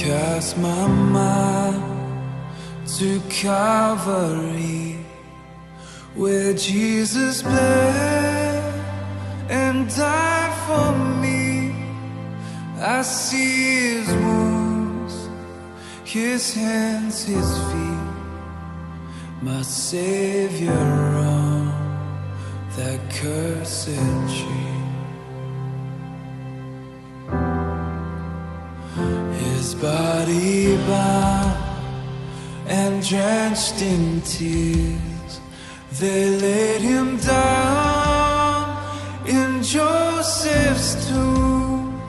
cast my mind to Calvary, where Jesus bled and died for me. I see his wounds, his hands, his feet, my Savior on that cursed tree. His body bound and drenched in tears, they laid him down in Joseph's tomb,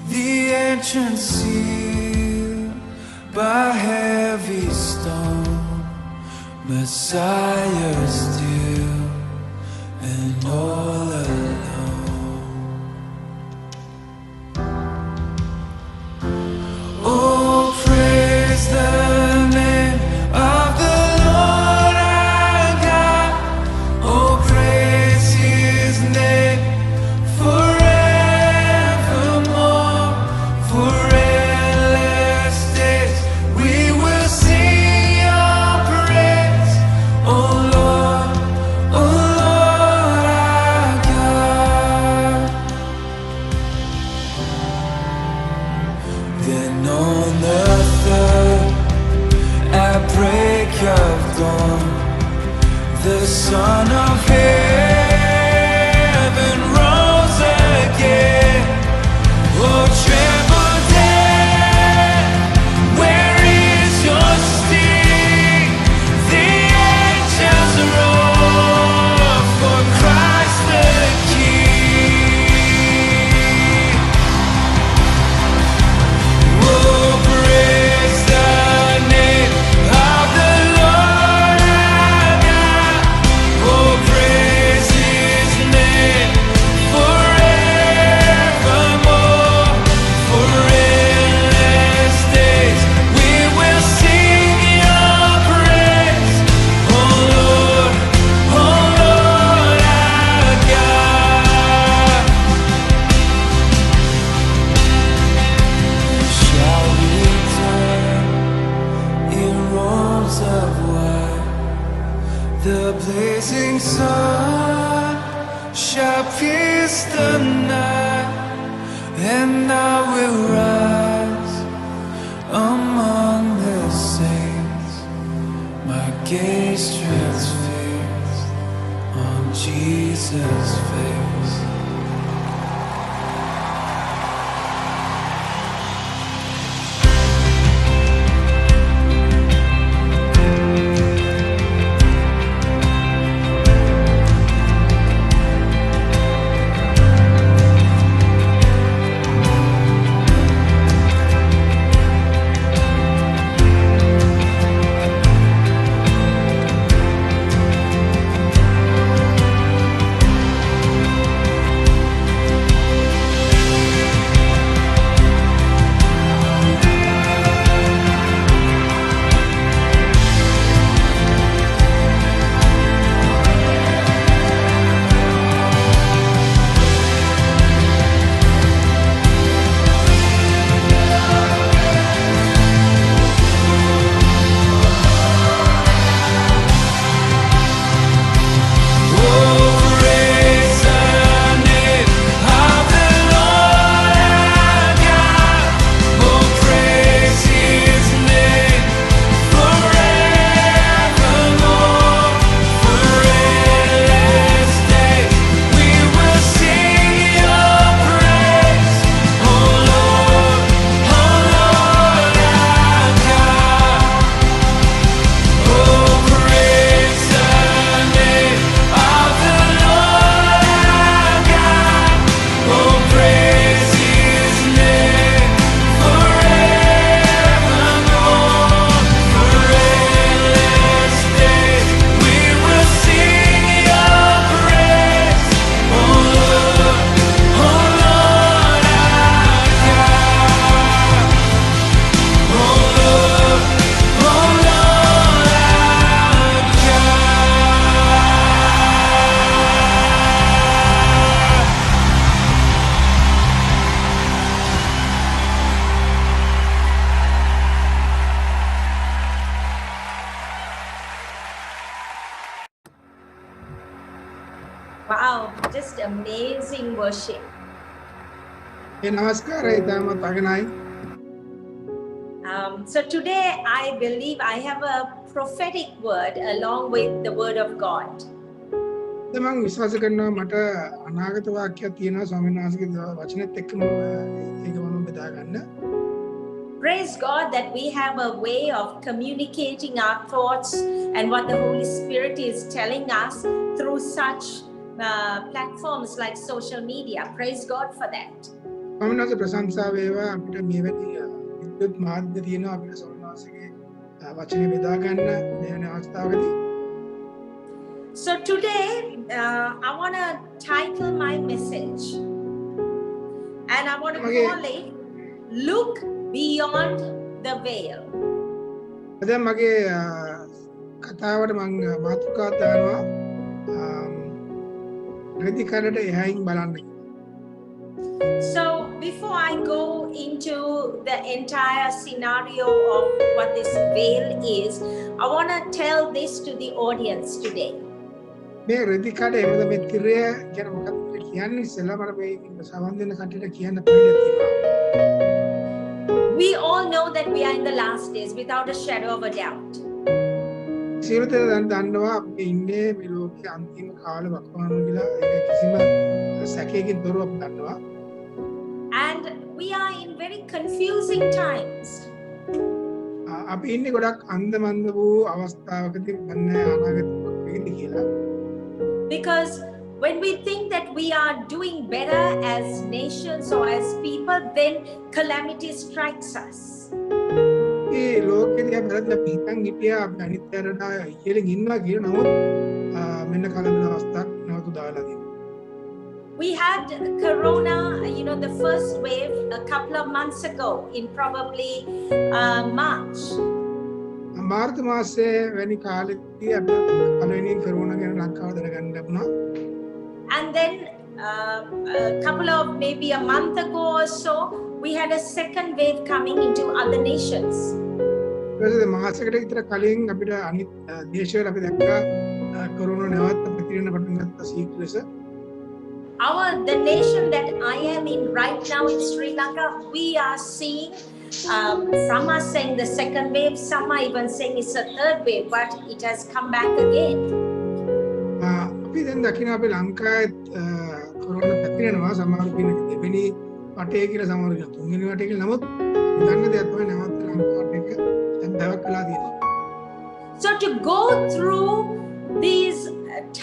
the entrance sealed by heavy stone. Messiah still and all alone. Oh, praise the name of the Lord our God. Oh, praise his name forevermore. For endless days we will sing your praise. Oh Lord our God. Then on the third, at break of dawn, the Son of Heaven rose again. Oh, tremble death, where is your sting? The angels roar for Christ the King. Oh, praise the name of the Lord our God. Oh, praise his name forevermore. For endless days we will sing your praise. Oh Lord our God. Shall we turn in robes of white? The blazing sun shall pierce the night, and I will rise among the saints, my gaze transfixed on Jesus' face. amazing worship. Namaskar, Itama Taganai. So today I believe I have a prophetic word along with the word of God. මම විශ්වාස කරනවා මට අනාගත වාක්‍යයක් තියෙනවා ස්වාමීන් වහන්සේගේ වචනෙත් එක්කම ඒක මම බෙදා ගන්න. Praise God that we have a way of communicating our thoughts and what the Holy Spirit is telling us through such platforms like social media. Praise God for that. ස්වාමීන් වහන්සේ ප්‍රශංසා වේවා අපිට මෙවැනි විද්‍යුත් මාධ්‍ය තියෙනවා අපිට ස්වාමීන් වහන්සේගේ වචනේ බෙදා ගන්න මෙවැනි අවස්ථාවකදී. So today I want to title my message and I want to call it Look Beyond the Veil. අද මගේ කතාවට මම මාතෘකාවක් දානවා රෙදිකඩට එහායින් බලන්න. So before I go into the entire scenario of what this veil is, I want to tell this to the audience today. මේ රෙදිකඩ එමෙද මේ තිරය කියන මොකක්ද කියන්නේ ඉස්සෙල්ලා මම මේ සමන් දෙන කට්ටියට කියන්න පොඩි තියෙනවා. We all know that we are in the last days without a shadow of a doubt. සියලු දෙනා දන්නවා අපි ඉන්නේ මේ ලෝකයේ අන්තිම කාල වකවානුව කියලා ඒක කිසිම සැකයකින් තොරව අපි දන්නවා. And we are in very confusing times. අපි ඉන්නේ ගොඩක් අන්දමන්ද වූ අවස්ථාවකදී මන්නේ අනාගතේ වෙයිද කියලා. Because when we think that we are doing better as nations or as people, then calamity strikes us. ඒ ලෝකෙදී අපි හිතන් හිටියා අපි අනිත්‍යරට ඉහළින් ඉන්නවා කියන නමුත් මෙන්න කලබල අවස්ථාවක් නැවතු දාලා තියෙනවා. We had corona, the first wave a couple of months ago in probably March. මාර්තු මාසයේ වැනි කාලෙදී අපි පළවෙනි කොරෝනා ගැන ලංකාව දැනගන්න ලැබුණා. And then a couple of maybe a month ago or so, we had a second wave coming into other nations. ඊට මාසයකට විතර කලින් අපිට අනිත් දේශවල අපි දැක්කා කොරෝනා නැවත පැතිරෙන්න පටන් ගත්තා සීක්‍රස. The nation that I am in right now in Sri Lanka, we are seeing some are saying the second wave, some are even saying it's a third wave, but it has come back again. අපි දැන් දකින්න අපේ ලංකාවේ corona පැතිරෙනවා සමහර කෙනෙක් දෙවෙනි වටේ කියලා සමහර කෙනෙක් තුන්වෙනි වටේ කියලා නමුත් දන්න දෙයක් තමයි නැවත ලංකාවට එක දැන් බවක් වෙලා තියෙනවා. So to go through these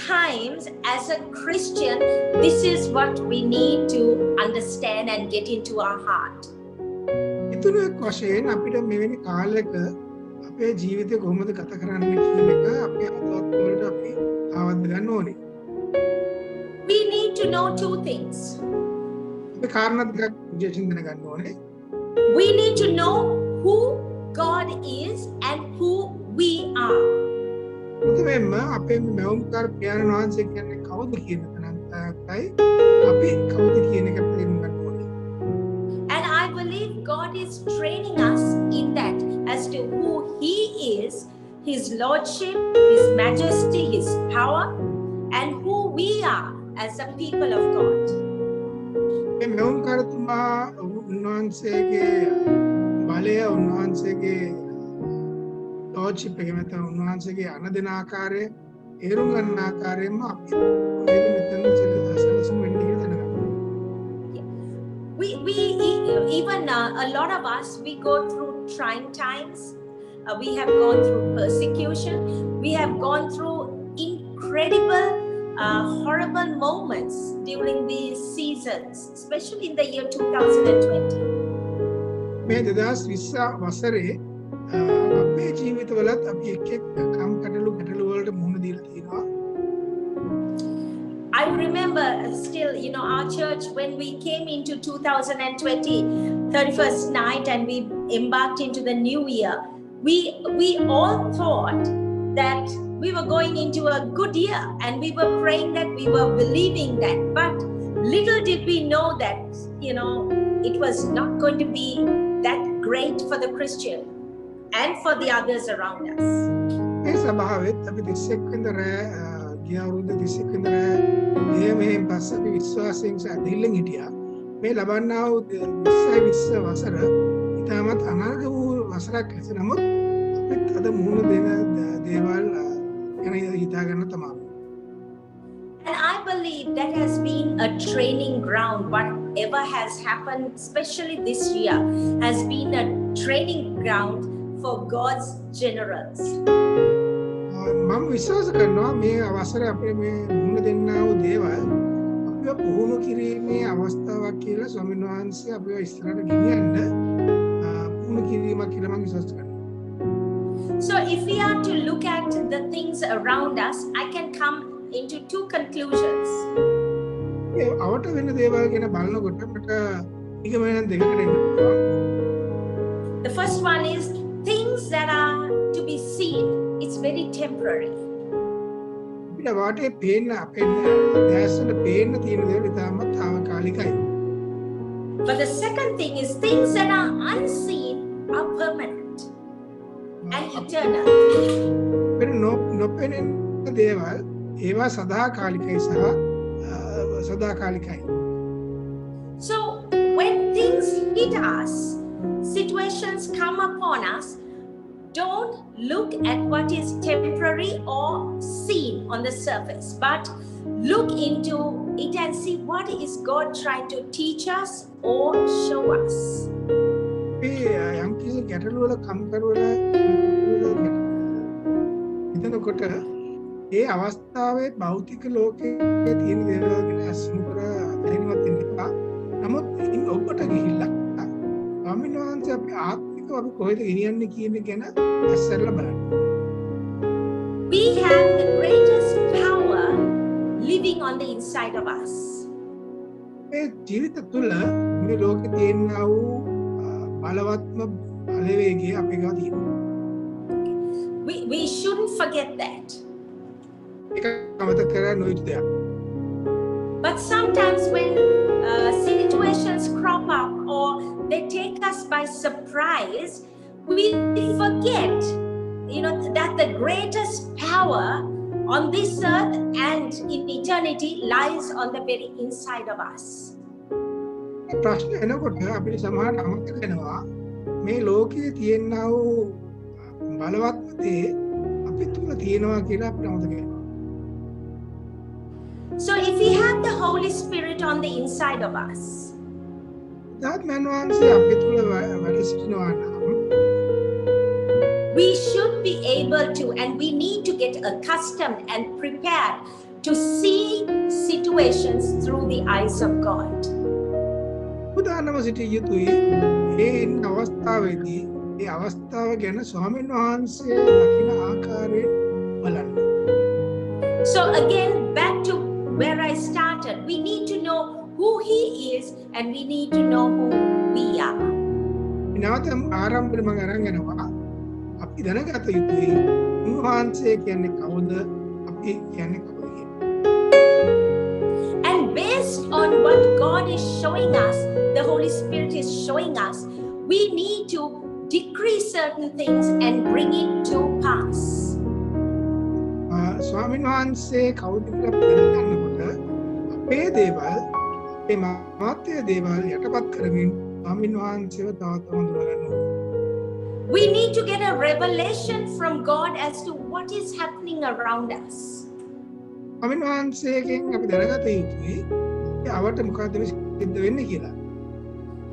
times as a Christian, this is what we need to understand and get into our heart. ඉතුරුක් වශයෙන් අපිට මෙවැනි කාලයක අපේ ජීවිතය කොහොමද ගත කරන්න කියන එක අපේ අදහස් වලට අපි ආවද ගන්න ඕනේ. We need to know two things. අපි කාරණා දෙකක් විශේෂයෙන් දැනගන්න ඕනේ. We need to know who God is and who we are. මුදෙන්න අපේ මෙවුම්කාර පියාණන් වහන්සේ කියන්නේ කවුද කියන තැනයි අපි කවුද කියන එක තේරුම් ගන්න ඕනේ. And I believe God is training us in that as to who He is, His Lordship, His Majesty, His power, and who we are as a people of God. මේ මෙවුම්කාරතුමා උන්වහන්සේගේ බලය උන්වහන්සේගේ ලෝඩ්ෂිප් එක මත උන්වහන්සේගේ අනදෙන ආකාරය ඒරුම් ගන්න ආකාරයෙන්ම අපි මෙතන සැලසුම් වෙන්න කියලා දැනගන්න. We even a lot of us, we go through trying times. We have gone through persecution. We have gone through incredible, horrible moments during these seasons, especially in the year 2020. මේ 2020 වසරේ අපේ ජීවිතවලත් අපි එක් කම්කටොළු වලට මුහුණ දීලා තියෙනවා. I remember still, our church when we came into 2020, 31st night, and we embarked into the new year. We all thought that we were going into a good year, and we were praying that, we were believing that. But little did we know that, it was not going to be that great for the Christian and for the others around us. මේ සභාවෙත් අපි 31 වෙනිදා ගිය අවුරුදු 31 ඉඳලා මේ මෙහෙන් පස්සේ අපි විශ්වාසයෙන් සැදෙල්ලෙන් හිටියා. මේ ලබන්නා වූ 2020 වසර ඉතාමත් අනර්ග වූ වසරක් ලෙස නමුත් අපිත් අද මුහුණ දෙන දේවල් ගැන හිතා ගන්න තමයි. And I believe that has been a training ground. Whatever has happened, especially this year, has been a training ground for God's generals. මම විශ්වාස කරනවා මේ අවසරය අපේ මේ මුහුණ දෙන්නා වූ දේවල් අපිව පුහුණු කිරීමේ අවස්ථාවක් කියලා ස්වාමීන් වහන්සේ අපිව ඉස්සරහට ගෙනියන්න පුහුණු කිරීමක් කියලා මම විශ්වාස කරනවා. So if we are to look at the things around us, I can come into two conclusions. අවට වෙන දේවල් ගැන බලනකොට මට නිගමන දෙකකට එන්න පුළුවන්. The first one is things that are to be seen, it's very temporary. අපිට වාටේ පේන්න අපේ දැසට පේන්න තියෙන දේවල් ඉතාමත් తాවකාලිකයි. But the second thing is things that are unseen are permanent and eternal. අපිට නොපෙනෙන දේවල් ඒවා සදාකාලිකයි සහ සදාකාලිකයි. So when things hit us, situations come upon us, don't look at what is temporary or seen on the surface, but look into it and see what is God trying to teach us or show us. යම් කිසි ගැටලු වල කම්කරු වල එතනකොට ඒ අවස්ථාවේ භෞතික ලෝකයේ තියෙන දේවල් ගැන අසුකර දැනීමක් දෙන්න එපා. නමුත් ඉතින් ඔබට ගිහිල්ලා ස්වාමීන් වහන්සේ අපි ආත්මිකව අපි කොහෙද ගෙනියන්නේ කියන එක ගැන ඇස්සරලා බලන්න. We have the greatest power living on the inside of us. මේ ජීවිත තුළ මේ ලෝකේ තියෙනා වූ බලවත්ම බලවේගය අපේ ගාව තියෙනවා. We shouldn't forget that. ඒක අමතක කරන්න නොයුතු දෙයක්. But sometimes when situations crop up or they take us by surprise, we forget, that the greatest power on this earth and in eternity lies on the very inside of us. ප්‍රශ්න එනකොට අපිට සමහරවිට අමතක වෙනවා මේ ලෝකයේ තියෙනා වූ බලවත්ම දේ අපි තුල තියෙනවා කියලා අපිට අමතක වෙනවා. So if we have the Holy Spirit on the inside of us, ආත්මයන් වහන්සේ අපි තුල වැඩ සිටිනවා නම් we should be able to, and we need to get accustomed and prepared to see situations through the eyes of God. උදානම සිටිය යුතුයි ඒ අවස්ථාවේදී ඒ අවස්ථාව ගැන ස්වාමීන් වහන්සේ දකින ආකාරයෙන් බලන්න. So again, back to where I started, we need to know who He is and we need to know who we are. නැවත ආරම්භයේ මම අරන් යනවා අපි දැනගත යුතුයි උන්වහන්සේ කියන්නේ කවුද අපි කියන්නේ කවුද කියලා. And based on what God is showing us, the Holy Spirit is showing us, we need to decrease certain things and bring it to pass. ස්වාමීන් වහන්සේ කවුද කියලා දැනගන්නකොට අපේ දේවල් ඒ මාත්‍ය දේවල් යටපත් කරමින් ස්වාමීන් වහන්සේව තවත් හඳුනා ගන්නවා. We need to get a revelation from God as to what is happening around us. ස්වාමීන් වහන්සේගෙන් අපි දැනගත යුතුයි අපට මොකද්ද සිද්ධ වෙන්නේ කියලා.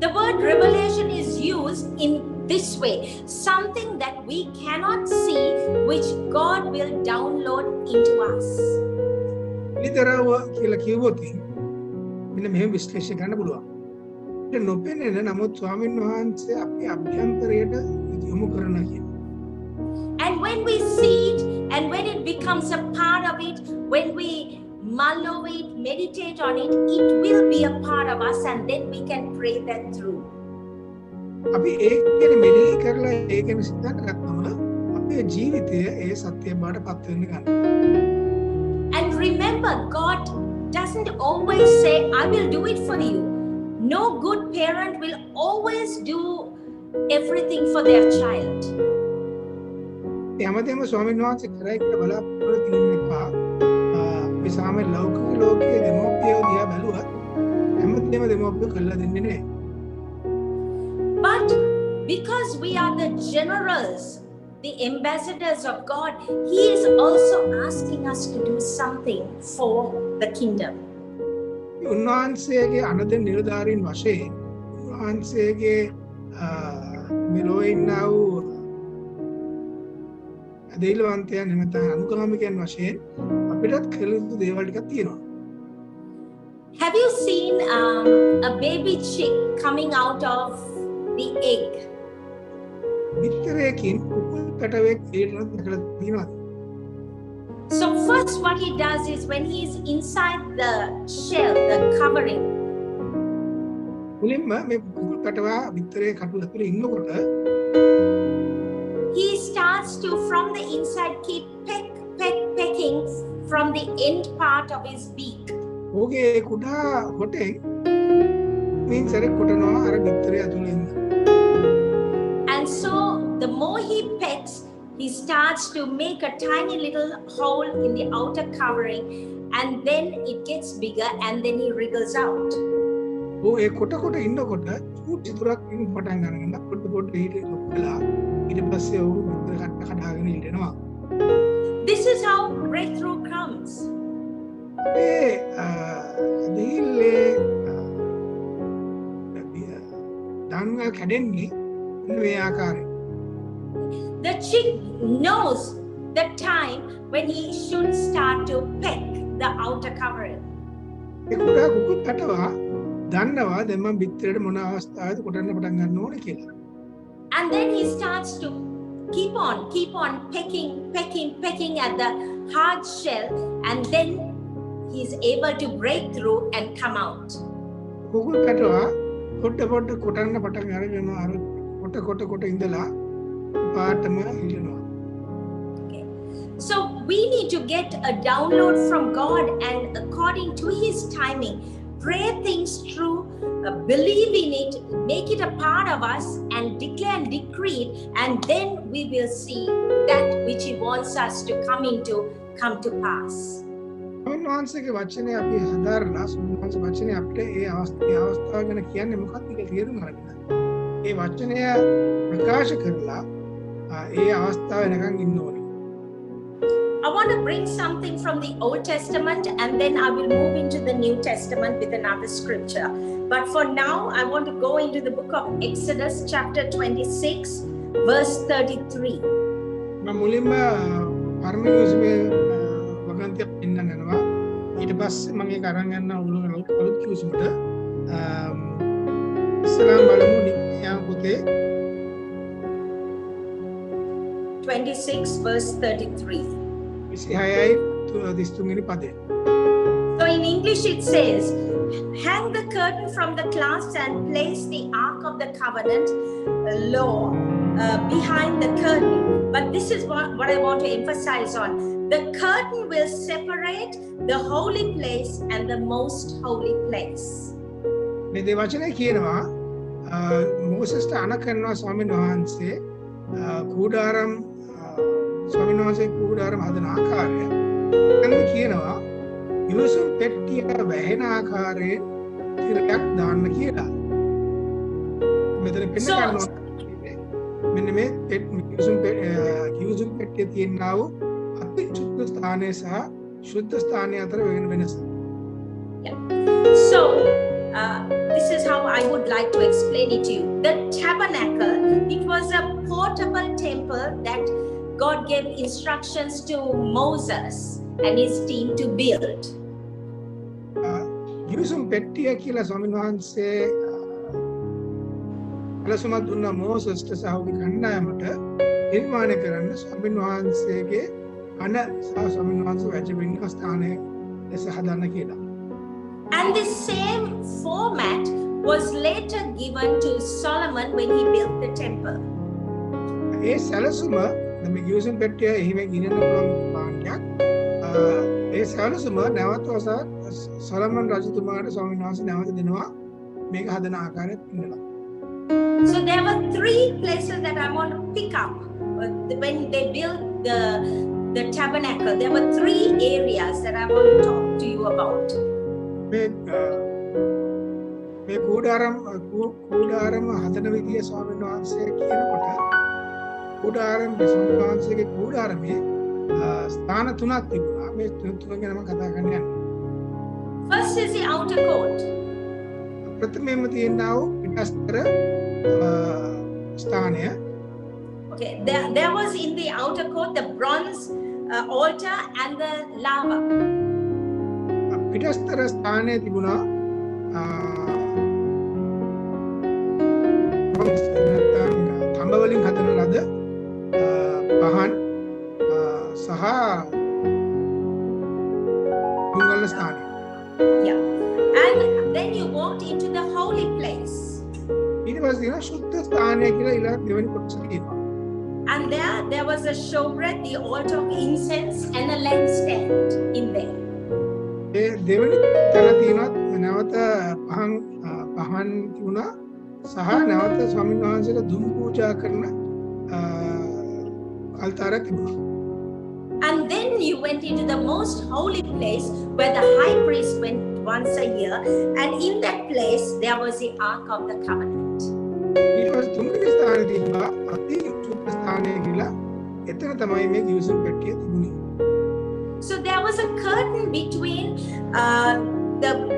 The word revelation is used in this way, something that we cannot see, which God will download into us. විතරව කියලා කිව්වොත් මෙන්න මෙහෙම විශ්ලේෂණය කරන්න පුළුවන්. ඒක නොපෙනෙන නමුත් ස්වාමීන් වහන්සේ අපේ අභ්‍යන්තරයට යොමු කරන කියන. And when we see it and when it becomes a part of it, when we mull over it, meditate on it, it will be a part of us and then we can pray that through. අපි ඒක ගැන මෙනෙහි කරලා ඒක ගැන සිතන ගත්තම අපේ ජීවිතය ඒ සත්‍ය බවට පත් වෙන්න ගන්නවා. And remember, God doesn't always say, I will do it for you. No good parent will always do everything for their child. හැමදේම ස්වාමීන් වහන්සේ කරයි කියලා බලාපොරොත්තු වෙන්න එපා. සාමේ ලෞකික ලෝකයේ දෙමෝපියෝ දිහා බැලුවත් හැමදේම දෙමෝපියෝ කළා දෙන්නේ නැහැ. But because we are the generals, the ambassadors of God, He is also asking us to do something for the kingdom. උන්වහන්සේගේ අනද නිලධාරීන් වශයෙන් උන්වහන්සේගේ මෙලොවේ ඉන්නා වූ අදේලවන්තයන් නැත්නම් අනුගාමිකයන් වශයෙන් අපිටත් කළ යුතු දේවල් ටිකක් තියෙනවා. Have you seen a baby chick coming out of the egg? පිටරයකින් කුකුල් පැටවෙක් එළියට දැකලා තියෙනවද? So first what he does is when he is inside the shell, the covering, මුලින්ම මේ කුකුල් පැටවා පිටරේ කටු ඇතුලේ ඉන්නකොට he starts to from the inside keep pecking from the end part of his beak. ඕගේ කුඩා හොටෙන් මින් සරේ කොටනවා අර පිටරේ ඇතුලේ ඉන්න. And so the more he pecks, he starts to make a tiny little hole in the outer covering, and then it gets bigger and then he wriggles out. ඒ කොට ඉන්නකොට චූටි දුරක් ඉන්න පටන් ගන්නවා. පොඩ ඊට ලොකුලා ඊට පස්සේ ਉਹ පිටර කඩාගෙන ඉන්නවා. This is how breakthrough comes. ඒ දීල්ලේ දන්වා කැඩෙන්නේ මේ ආකාරයෙන්. The chick knows the time when he should start to peck the outer covering. ඒ කුඩා කුකුල් පැටවා දන්නවා දැන් මම පිටරේට මොන අවස්ථාවකද කොටන්න පටන් ගන්න ඕනේ කියලා. And then he starts to keep on pecking at the hard shell, and then he's able to break through and come out. කුකුල් පැටවා පොඩ කොටන්න පටන් අරගෙන අර කොට ඉඳලා පාටම ඉන්නවා. Okay. So we need to get a download from God, and according to His timing, pray things through, believe in it, make it a part of us, and declare and decree it, and then we will see that which He wants us to come to pass. උන්වහන්සේගේ වචනේ අපි හදාරලා උන්වහන්සේ වචනේ අපිට ඒ අවස්ථාව ගැන කියන්නේ මොකක්ද කියලා තේරුම් අරගෙන ඒ වචනය ප්‍රකාශ කරලා ඒ අවස්ථාව වෙනකන් ඉන්න ඕනේ. I want to bring something from the Old Testament, and then I will move into the New Testament with another scripture. But for now, I want to go into the book of Exodus chapter 26 verse 33. මම මුලින්ම පරමයෝසුවේ වගන්තිය පෙන්නන්න යනවා. ඊට පස්සේ මම ඒක අරන් යන්න අලුත් කිව්සුමට ඉස්ලාම් බලමු නික්යා පොතේ 26 verse 33. 26 පදේ. So in English it says, hang the curtain from the clasps and place the Ark of the Covenant law behind the curtain. But this is what I want to emphasize on. The curtain will separate the holy place and the most holy place. මේ දේ වචනේ කියනවා මෝසස්ට අණ කරනවා ස්වාමීන් වහන්සේ කූඩාරම් ස්වාමීන් වහන්සේ කූඩාරම් හදන ආකාරය. එතන කියනවා ඉවසුම් පෙට්ටිය වැහෙන ආකාරයෙන් තිරයක් දාන්න කියලා. මෙතන පෙන්න ගන්නවා. මෙන්න මේ ඉවසුම් පෙට්ටිය තියෙනා වූ අති සුද්ධ ස්ථානය සහ ශුද්ධ ස්ථානය අතර වෙනස. So this is how I would like to explain it to you. The tabernacle, it was a portable temple that God gave instructions to Moses and his team to build. ඉවසුම් පෙට්ටිය කියලා ස්වාමීන් වහන්සේ අලසුමත් දුන්න මෝසස්ට සහ ඔහුගේ කණ්ඩායමට නිර්මාණය කරන්න ස්වාමීන් වහන්සේගේ අණ සහ ස්වාමීන් වහන්සේ වැජින්න ස්ථානය ලෙස හදන්න කියලා. And this same format was later given to Solomon when he built the temple. ඒ සැලසුම මේ ඉවසුම් පෙට්ටිය එහෙම ගෙනියන්න පුළුවන් පාණ්ඩයක්. ඒ සැලසුම නැවත සොලොමන් රජතුමාට ස්වාමීන් වහන්සේ නැවත දෙනවා මේක හදන ආකාරය පෙන්නලා. So there were three places that I want to pick up when they built the tabernacle, there were 3 areas that I want to talk to you about. මේ කූඩාරම් හදන විදිය ස්වාමීන් වහන්සේ කියනකොට කූඩාරම් ස්වාමීන් වහන්සේගේ කූඩාරමේ ස්ථාන 3ක් තිබුණා. මේ තුන ගැන මම කතා කරන්න යන්නේ. First is the outer court. ප්‍රථමයෙන්ම තියෙනා වූ පිටස්තර ස්ථානය. Okay, there was in the outer court the bronze altar and the lava. පිටස්තර ස්ථානයේ තිබුණා තඹ වලින් හදන ලද පහන් සහ මුංගල ස්ථානය. Yeah. And then you walked into the holy place. ඊට පස්සේ තියෙනවා ශුද්ධ ස්ථානය කියලා ඊළඟ දෙවෙනි කොටස තියෙනවා. And there was a showbread, the altar of incense, and a lampstand in there. ඒ දෙවෙනි තැන තියෙනවා නැවත පහන් තිබුණා සහ නැවත ස්වාමීන් වහන්සේලා දුම් පූජා කරන අල්තාරයක් තිබුණා. And then you went into the most holy place where the high priest went once a year, and in that place there was the Ark of the Covenant. ඊට පස්සේ තුන්වෙනි ස්ථානයේ තිබ්බා අති සුද්ධ ස්ථානය කියලා. එතන තමයි මේ ගිවිසුම් පෙට්ටිය තිබුණේ. So there was a curtain between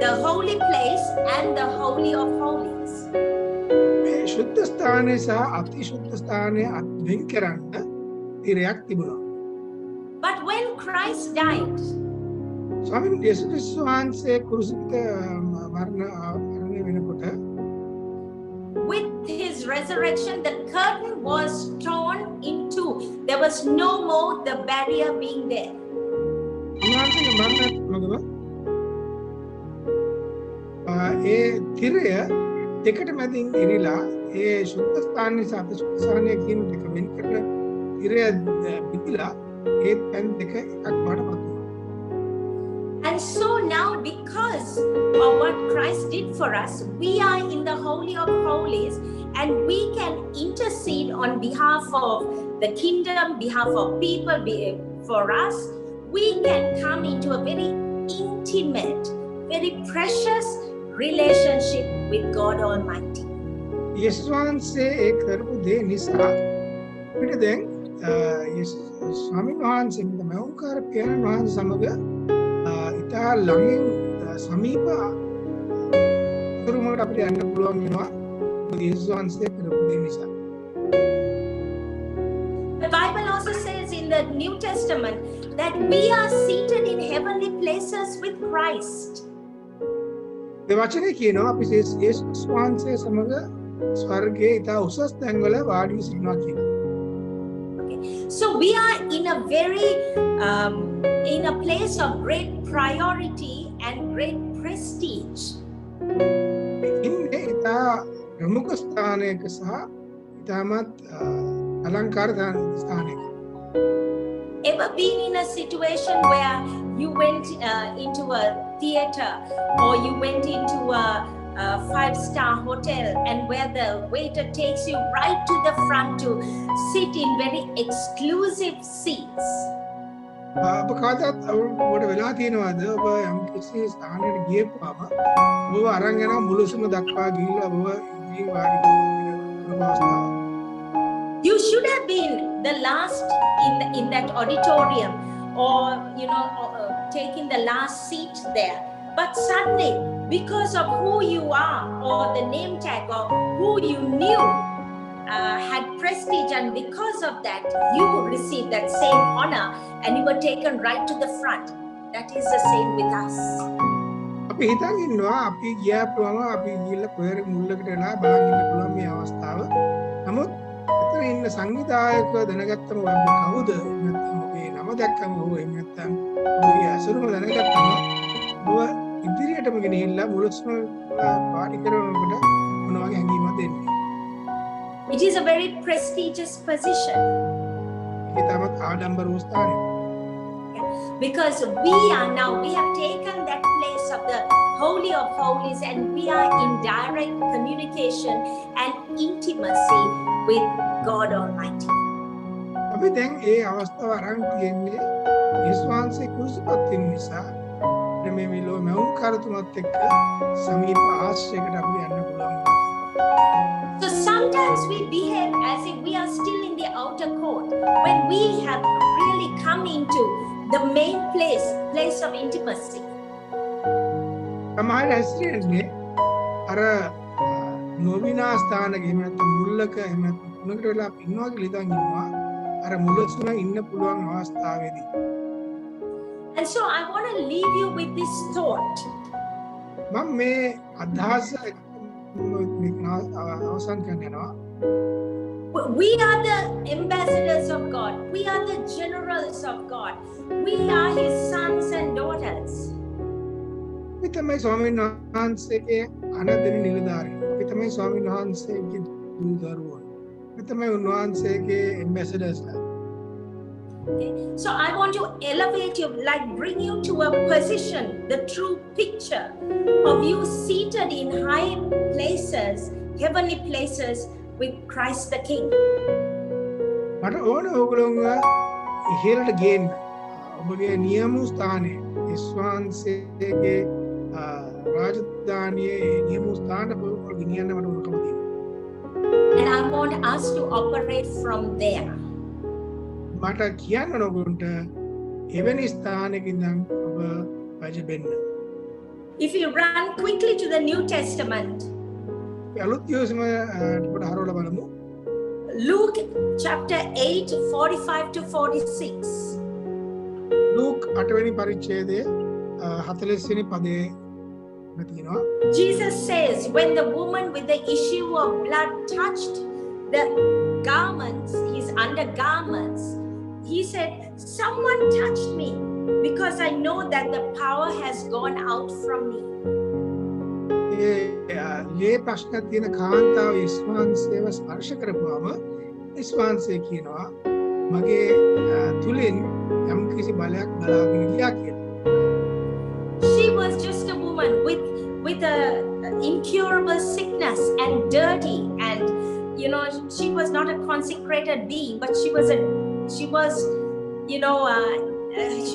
the holy place and the holy of holies. මේ ශුද්ධ ස්ථානයේ සහ අති ශුද්ධ ස්ථානයේ වෙන් කරන්න තිරයක් තිබුණා. But when Christ died, ස්වාමීන් වහන්සේ කුරුසිත මරණය වෙනකොට with his resurrection, the curtain was torn in two. There was no more the barrier being there. උන්වහන්සේගේ මරණයත් මගම ඒ තිරය දෙකට මැදින් ඉරිලා ඒ ශුද්ධ ස්ථානයේ සහ අති ශුද්ධ ස්ථානයේ කියන දෙක වෙන් කරන තිරය පිටිලා ඒ තැන් දෙක එකක් වඩපත් වුණා. And so now, because of what Christ did for us, we are in the Holy of Holies, and we can intercede on behalf of the kingdom, behalf of people, for us. We can come into a very intimate, very precious relationship with God Almighty. යේසුස් වහන්සේ ඒ කරපු දේ නිසා අපිට දැන් ස්වාමීන් වහන්සේ මෞංකාර පියාණන් වහන්සේ සමග ඉතා ළඟින් සමීප කරුමකට අපිට යන්න පුළුවන් වෙනවා යේසුස් වහන්සේ කරපු දේ නිසා. The Bible also says in the New Testament that we are seated in heavenly places with Christ. ඒ වචනේ කියනවා අපි යේසුස් වහන්සේ සමග ස්වර්ගයේ ඉතා උසස් තැන්වල වාඩි වී සිටිනවා කියලා. So we are in a very in a place of great priority and great prestige. ඉන්නේ ඉතා ප්‍රමුඛ ස්ථානයක සහ ඉතාමත් අලංකාර ස්ථානයක. Ever been in a situation where you went into a theater or you went into a 5-star hotel and where the waiter takes you right to the front to sit in very exclusive seats? ඔබ කාටත් ඔබට වෙලා තියෙනවද ඔබ යම් කිසි ස්ථානයකට ගියපුවාම ඔබ අරන් යනවා මුළුසුම දක්වා ගිහිල්ලා ඔබ ඉඳී වාඩි කරන අවස්ථාව. You should have been the last in that auditorium, or taking the last seat there. But suddenly, because of who you are or the name tag or who you knew had prestige, and because of that you received that same honor and you were taken right to the front. That is the same with us. අපි හිතන් ඉන්නවා අපි ගියාපුවම අපි ගිහිල්ලා කොහෙර මුල්ලකට වෙලා බලන් ඉන්න පුළුවන් මේ අවස්ථාව. නමුත් එතන ඉන්න සංවිධායකව දැනගත්තම ඔබ කවුද? නැත්නම් ඔබේ නම දැක්කම ඔබ එහෙම නැත්නම් ඔබේ අසුරුම දැනගත්තම ඔබ ඉදිරියටම ගෙනහිල්ලා මුළුස්ම වාඩි කරනකොට මොන වගේ හැඟීමක්ද එන්නේ? It is a very prestigious position. ඒක තමයි ආඩම්බර වූ ස්ථානය. Because we have taken that place of the Holy of Holies, and we are in direct communication and intimacy with God Almighty. අපි දැන් ඒ අවස්ථාව අරන් තියෙන්නේ යේසුස් වහන්සේ කුරුසපත් වෙන නිසා මේ මිලෝ මවුන් කාර්තුමත් එක්ක සමීප ආශ්‍රයයකට අපි යන්න පුළුවන්. So sometimes we behave as if we are still in the outer court when we have really come into the main place of intimacy. සමහර හැසිරෙන්නේ අර නොවිනා ස්ථානක එහෙම නැත්නම් මුල්ලක එහෙම නැත්නම් තුනකට වෙලා ඉන්නවා කියලා ඉඳන් ඉන්නවා අර මුලසුන ඉන්න පුළුවන් අවස්ථාවේදී. And so I want to leave you with this thought. මම මේ අදහස අවසන් කරනවා. We are the ambassadors of God. We are the generals of God. We are his sons and daughters. අපි තමයි ස්වාමීන් වහන්සේගේ අනදෙන නිලධාරීන්. අපි තමයි ස්වාමීන් වහන්සේගේ දූ දරුවෝ. අපි තමයි උන්වහන්සේගේ ambassadors. Okay. So I want to elevate you, like bring you to a position, the true picture of you seated in high places, heavenly places with Christ the King. මට ඕන ඕගොල්ලෝව ඉහළට ගේන්න. ඔබගේ නියම ස්ථානයේ යේසුස් වහන්සේගේ රාජධානියේ නියම ස්ථානට ඔබ ගෙනියන්න මට ඕනකම තියෙනවා. And I want us to operate from there. මට කියන්න ඕගොල්ලන්ට එවැනි ස්ථානයක ඉඳන් ඔබ වැජබෙන්න. If you run quickly to the New Testament, අලුත් යෝසමයට හරවලා බලමු. Luke chapter 8, 45 to 46. ලූක් 8 වෙනි පරිච්ඡේදයේ 40 වෙනි පදයේ තියෙනවා. Jesus says, when the woman with the issue of blood touched the garments, his undergarments, he said, someone touched me because I know that the power has gone out from me. ඒ ප්‍රශ්න තියෙන කාන්තාව යේසුස් වහන්සේව ස්පර්ශ කරපුවාම යේසුස් වහන්සේ කියනවා මගේ තුලින් යම් කිසි බලයක් බලාගෙන ගියා කියලා. She was just a woman with a incurable sickness and dirty, and you know, she was not a consecrated being, but she was she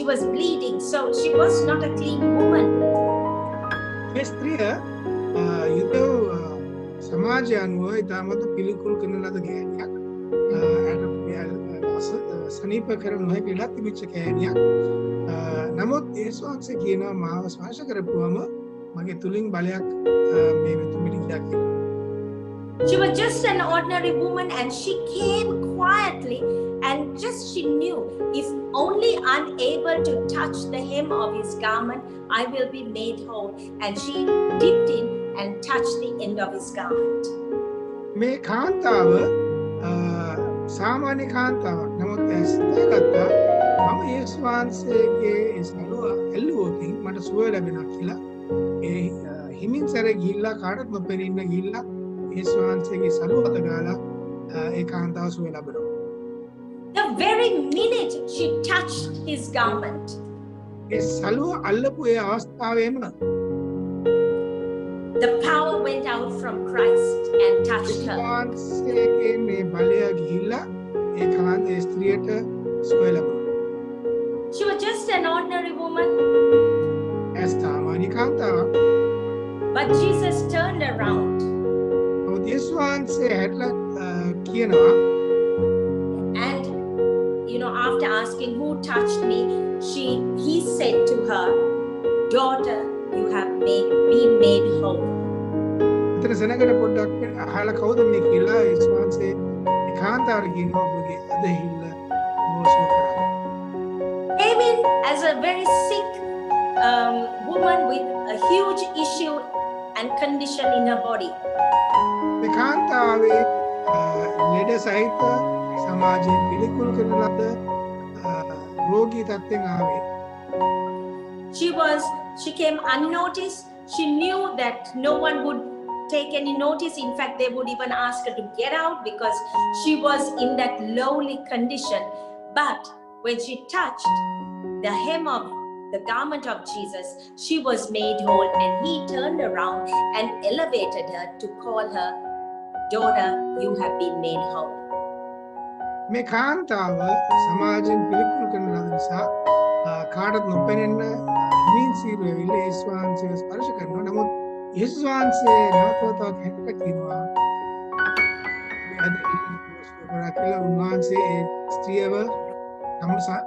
was bleeding, so she was not a clean woman. මේ ස්ත්‍රිය යුදෙව් සමාජය අනුව ඉතාමත් පිළිකුල් කරන ලද ගෑණියක්. සනීප කරන නොහැකි වෙලා තිබිච්ච ගෑණියක්. නමුත් යේසුස් වහන්සේ කියනවා මාව ස්පර්ශ කරපුවම මගේ තුලින් බලයක් මේ මෙතුමිට ගියා කියලා. She was just an ordinary woman, and she came quietly, and just she knew, if only I'm able to touch the hem of his garment, I will be made whole. And she dipped in and touched the end of his garment. මේ කාන්තාව සාමාන්‍ය කාන්තාවක්. නමුත් ඇස්තගත්තා මම යේසුස් වහන්සේගේ සලුව ඇල්ලුවොතින් මට සුවය ලැබෙනවා කියලා. ඒ හිමින් සැර ගිහිල්ලා කාටවත් නොපෙනෙන්න ගිහිල්ලා යේසුස් වහන්සේගේ සලුව අත ගාලා ඒ කාන්තාව සුවය ලැබෙනවා. The very minute she touched his garment, ඒ සලුව අල්ලපු ඒ අවස්ථාවේම the power went out from Christ and touched her. වහන්සේගේ මේ බලය ගිහිල්ලා ඒ කාන්තාවේ ස්ත්‍රියට සුවය ලැබුණා. She was just an ordinary woman, ඒ සාමාන්‍ය කාන්තාවක්. but Jesus turned around. යේසුස් වහන්සේ හැටලා කියනවා And after asking who touched me, he said to her, daughter, you have been made whole. එතන සෙනගට පොඩ්ඩක් අහලා කවුද මේ කියලා යේසුස් වහන්සේ ඒ කාන්තාවට කියනවා ඔබගේ අදහිල්ල මොසු කරා. Came in as a very sick woman with a huge issue and condition in her body. මේ කාන්තාවේ ලෙඩ සහිත සමාජයේ පිළිකුල් කරන ලද රෝගී තත්ත්වෙන් ආවේ. She came unnoticed. She knew that no one would take any notice. In fact, they would even ask her to get out because she was in that lowly condition. But when she touched the hem of the garment of Jesus, she was made whole, and he turned around and elevated her to call her, daughter, you have been made whole. මේ කාන්තාව සමාජයෙන් පිළිකුල් කරන ලද නිසා කාටත් නොපෙනෙන්න හිමින් සීරුව ඇවිල්ලා යේසුස් වහන්සේව ස්පර්ශ කරනවා. නමුත් යේසුස් වහන්සේ නැවතත් හැටක කියනවා අද ඉස්සරහ කියලා උන්වහන්සේ ඒ ස්ත්‍රියව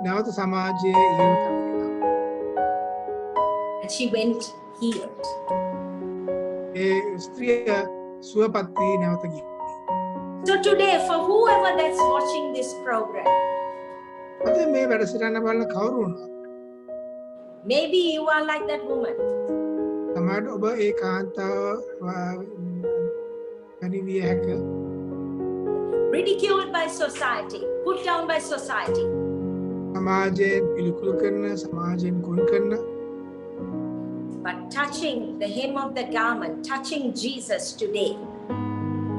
නැවත සමාජයේ ඉහළ කරනවා. And she went healed. ඒ ස්ත්‍රිය සුවපත් වී නැවත ගියා. So today, for whoever that's watching this program, අද මේ වැඩසටහන බලන කවුරු වුණත් maybe you are like that woman. සමහරවිට ඔබ ඒ කාන්තාව වැනි හැක. Ridiculed by society, put down by society. සමාජයෙන් පිළිකුල් කරන, සමාජයෙන් කුණු කරන, But touching the hem of the garment, touching Jesus today,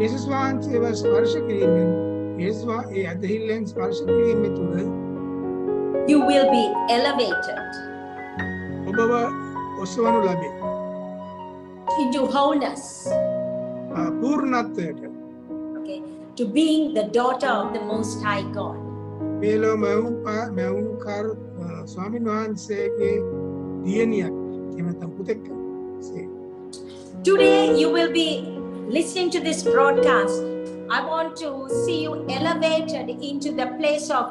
යේසුස් වහන්සේව ස්පර්ශ කිරීමෙන් යේසුස් ඒ ඇදහිල්ලෙන් ස්පර්ශ කිරීම තුළ you will be elevated ඔබව ඔසවනු ලැබේ. into wholeness, පූර්ණත්වයට okay, to being the daughter of the Most High God. මේලෝ මැවුම්කාර ස්වාමීන් වහන්සේගේ දියණියක් එහෙම නැත්නම් පුතෙක්. Today you will be listening to this broadcast. I want to see you elevated into the place of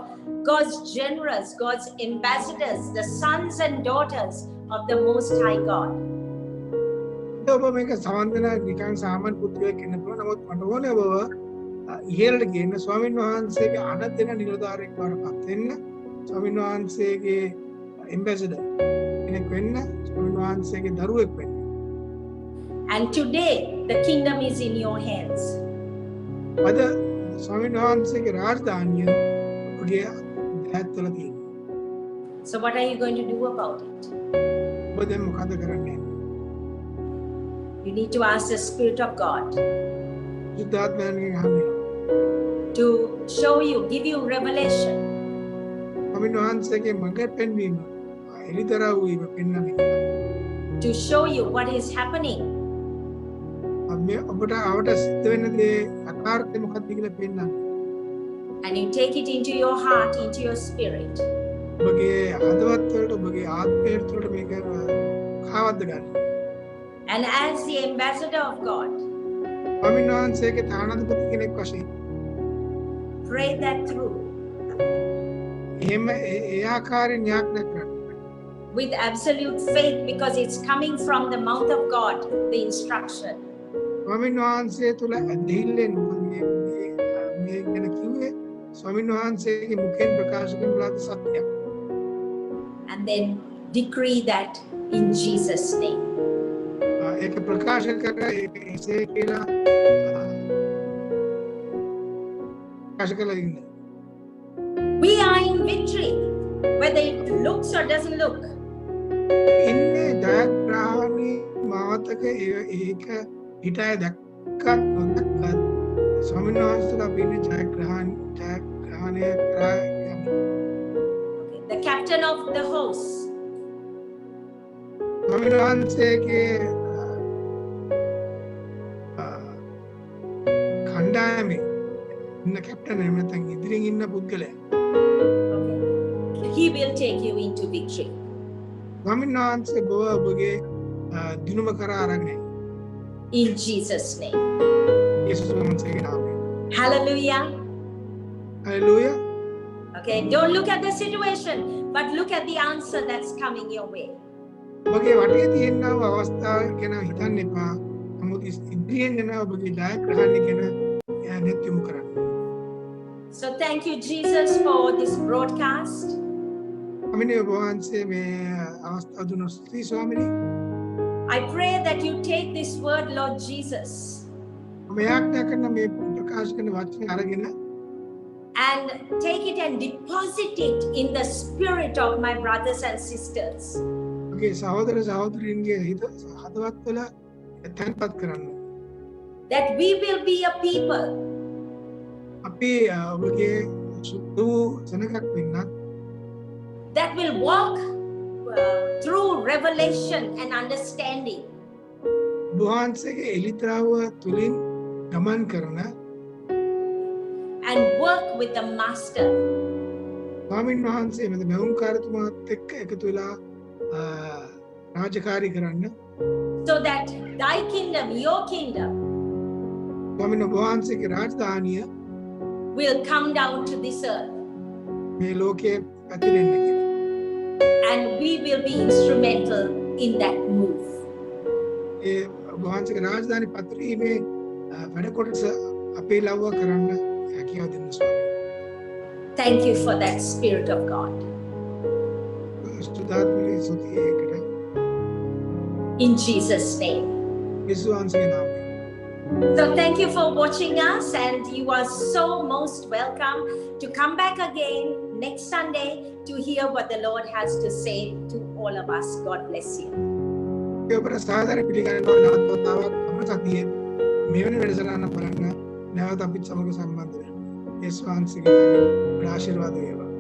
God's generals, God's ambassadors, the sons and daughters of the Most High God. ඔබ මේක සමන්දන නිකන් සාමාන්‍ය පුත්‍රයෙක් වෙන්න පුළුවන්. නමුත් මට ඕනේ ඔබව ඉහළට ගෙන්න ස්වාමීන් වහන්සේගේ අනදෙන නිලධාරියෙක් වඩපත් වෙන්න, ස්වාමීන් වහන්සේගේ ambassador කෙනෙක් වෙන්න, ස්වාමීන් වහන්සේගේ දරුවෙක් වෙන්න. And today the kingdom is in your hands. අද ස්වාමීන් වහන්සේගේ රාජධානිය ඔබගේ ඇතුළත තියෙනවා. So what are you going to do about it? ඔබ දැන් මොකද කරන්නේ? You need to ask the Spirit of God සුද්ධාත්මයන්ගෙන් අහන්න. to show you, give you revelation. ස්වාමීන් වහන්සේගේ මඟ පෙන්වීම එළිදරව් වීම පෙන්වන්නේ. To show you what is happening. ඔබට අවට සිද්ධ වෙන දේ අකාර්යය මොකක්ද කියලා පෙන්වන්නේ. And you take it into your heart, into your spirit. ඔබගේ හදවත් වලට ඔබගේ ආත්මයට තුළට මේක කාවද්ද ගන්න. And as the ambassador of God, ස්වාමීන් වහන්සේගේ තානාධිපති කෙනෙක් වශයෙන් pray that through එහෙම ඒ ආකාරයෙන් යාඥා කරන්න. with absolute faith, because it's coming from the mouth of God, the instruction. ස්වාමීන් වහන්සේ තුළ ඇදහිල්ලෙන් මේ ගැන කිව්වේ ස්වාමීන් වහන්සේගේ මුඛයෙන් ප්‍රකාශ කරන ලද සත්‍යයක්. And then decree that in Jesus' name. ඒක ප්‍රකාශ කරලා ඒක එසේ කියලා ප්‍රකාශ කළා ඉන්න. We are in victory, whether it looks or doesn't look. ඉන්නේ ජයග්‍රහණී මාවතක ඒක හිතය දැක්කත් නොදැක්කත් ස්වාමීන් වහන්සේලා පින්නේ ජයග්‍රහණය කරා යන්නේ. Okay. The captain of the host, ස්වාමීන් වහන්සේගේ කණ්ඩායමේ ඉන්න කැප්ටන් එහෙම නැත්නම් ඉදිරියෙන් ඉන්න පුද්ගලයා okay, he will take you into victory. ස්වාමීන් වහන්සේ ඔබගේ දිනුම කරා අරගෙන In Jesus' name. යේසුස් වහන්සේගේ නාමයෙන්. Hallelujah. Hallelujah. Okay, don't look at the situation, but look at the answer that's coming your way. ඔබගේ වටේ තියෙනා අවස්ථාව ගැන හිතන්න එපා. නමුත් ඉදිරියෙන් යන ඔබගේ ජයග්‍රහණය ගැන net යොමු කරන්න. So thank you, Jesus, for this broadcast. අමිනේ ඔබ වහන්සේ මේ අවස්ථාව දුන්න ස්තුතියි ස්වාමීනි. I pray that you take this word, Lord Jesus, මම යාඥා කරන මේ ප්‍රකාශ කරන වචනේ අරගෙන and take it and deposit it in the spirit of my brothers and sisters. ඔබගේ සහෝදර සහෝදරීන්ගේ හදවත් වල තැන්පත් කරන්න. That we will be a people අපි ඔබගේ සුදු සෙනඟක් වෙන්නත් that will walk through revelation and understanding. වහන්සේගේ එළිතරාව තුලින් ගමන් කරන and work with the Master. ස්වාමීන් වහන්සේ මෙද මෙවුම්කාරතුමාත් එක්ක එකතු වෙලා රාජකාරී කරන්න So that thy kingdom, your kingdom, ස්වාමීන් වහන්සේගේ රාජධානිය will come down to this earth. මේ ලෝකයේ පැතිරෙන්න කියලා. And we will be instrumental in that move. ඒ වහන්සේගේ රාජධානි පතිරීමේ වැඩ කොටස අපේ ලව්ව කරන්න හැකියාව දෙන්න ස්වාමීන්. Thank you for that Spirit of God. ස්තුතාත්මකයි සුතියේකට In Jesus' name. යේසුස් වහන්සේගේ නාමයෙන්. So thank you for watching us, and you are so most welcome to come back again next Sunday to hear what the Lord has to say to all of us. God bless you. ඒ ඔබට සාදරයෙන් පිළිගන්නවා නැවත වතාවක් අප සතියේ මෙවැනි වැඩසටහනක් බලන්න නැවත අපිත් සමග සම්බන්ධ වෙන්න. යේසුස් වහන්සේගේ නාමයෙන් ආශිර්වාද වේවා.